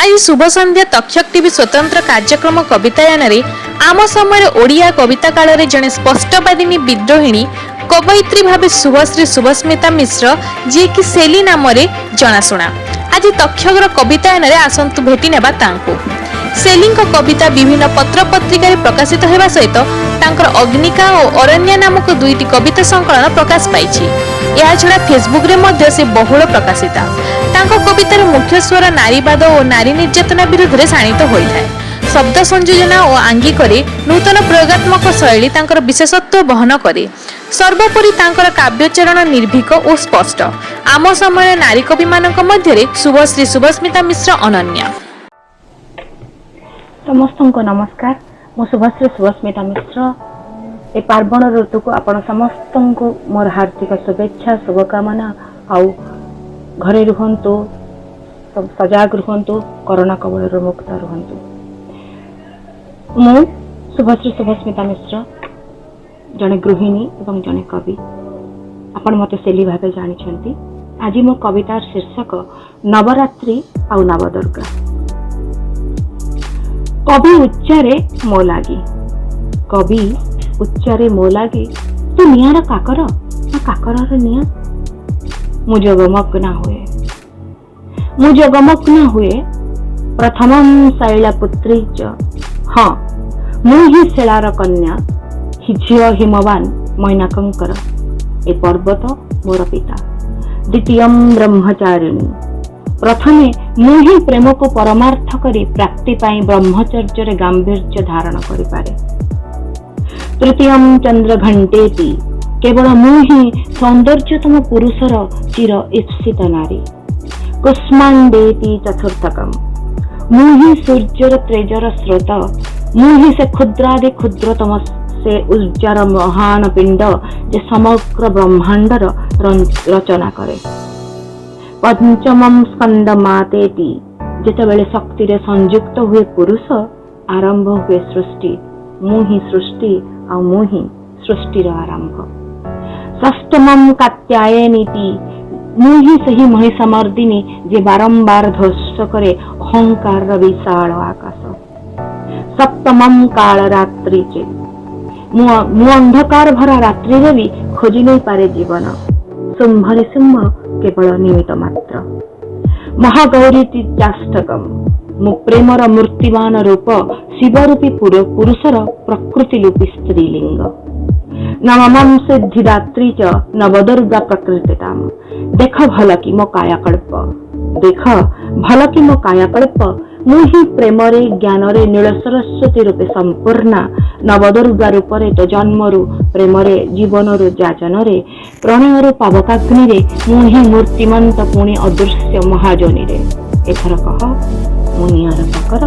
आज शुभ संध्या तक्षक टीवी स्वतंत्र कार्यक्रम कवितायान आम समय ओडिया कविता काल में जड़े स्पष्टवादिनी विद्रोहिणी कवयित्री भाव शुभश्री शुभस्मिता मिश्र जी की सेली नाम जनाशुना आज तक्षकर कवितायान आसतु भेटी नेबा तांको। सेलिंग कविता विभिन्न पत्र पत्रिका प्रकाशित होगा सहित तांकर अग्निका और अरण्या नामक दुईटी कविता संकलन प्रकाश पाई। यह छड़ा फेसबुक रे मध्य से बहुल प्रकाशिता। तांको कवितार मुख्य स्वर नारीवाद और नारी निर्यातना विरुद्ध रे शाणित होता है। शब्द संयोजना और आंगिक नूतन प्रयोगात्मक शैली तांकर विशेषत्व बहन करे। सर्वोपरि तांकर काव्यचरण निर्भीक और स्पष्ट। आम समय नारी कवि मानक मध्य शुभश्री शुभस्मिता मिश्र अनन्या। समस्त को नमस्कार। मु शुभश्री शुभस्मिता मिश्र ए पार्वण ऋतु को आपण समस्त को मोर हार्दिक शुभेच्छा शुभकामना। आउ घरे रुहंतु, सजाग रुहंतु, कोरोना कबल मुक्त रुहंतु। मु शुभश्री शुभस्मिता मिश्र जने गृहिणी एवं जने कवि। आपण मते सेली भाबे जानिछंती। आज मो कवितार शीर्षक नवरात्रि आउ नवदुर्गा। कवि उच्चारे मो लागी, कवि उच्चारे मो लागी, तू नियार काकर ना काकर निया। मु जगमग्न हुए प्रथमं शैलपुत्री च। हाँ मु ही शिलार कन्या, झियो हिमवान मैनाकंकर। ए पर्वत मोर पिता। द्वितीयं ब्रह्मचारिणी, प्रथमे मु ही प्रेम को परमार्थ करी प्राप्ति पाई ब्रह्मचर्य रे गांभीर्य धारण करि पारे। तृतीयं चंद्र घंटेति, केवल मु ही सौंदर्यतम पुरुषर चिर ईप्सित नारी। कुष्मांडेति चतुर्थकम, मु ही सूर्यर तेजर स्रोत, मु ही से क्षुद्रादि क्षुद्रतम से उज्जार महान पिंड जे समग्र ब्रह्मांडर रचना करे। पंचमं स्कंद मातेति, जेतेबेले शक्ति रे संयुक्त हुए पुरुष आरंभ हुए सृष्टि। मु ही सृष्टि आ मु ही सृष्टिर आरंभ। षष्ठमं कात्यायनीति, मु ही सही महिषमर्दिनी जे बारंबार ध्वस्त करे अहंकार विशाल आकाश। सप्तमं कालरात्रि चे, मु अंधकार भरा रात्रि रे भी खोजी नहीं पारे जीवन। शुंभरे शुंभ केवल निमित्त मात्र। महागौरी चाष्टकम, मु प्रेमर मूर्तिमान रूप शिवरूपी पुरुषर प्रकृति रूपी स्त्रीलिंग। नवमं सिद्धिदात्री च नवदुर्गा प्रकृतिताम, देख भल कि मो कायाकल्प, देख भल कि मो कायाकल्प। मु ही प्रेम रे ज्ञान रे नील सरस्वती रूपे संपूर्णा। नवदुर्गा रूप रे तो जन्म रु प्रेम रे जीवन रु जाचन रे प्रणय रु पावकाग्नि रे मु ही मूर्तिमंत पुणी अदृश्य महाजनी रे। एथर कह मु नियार काकर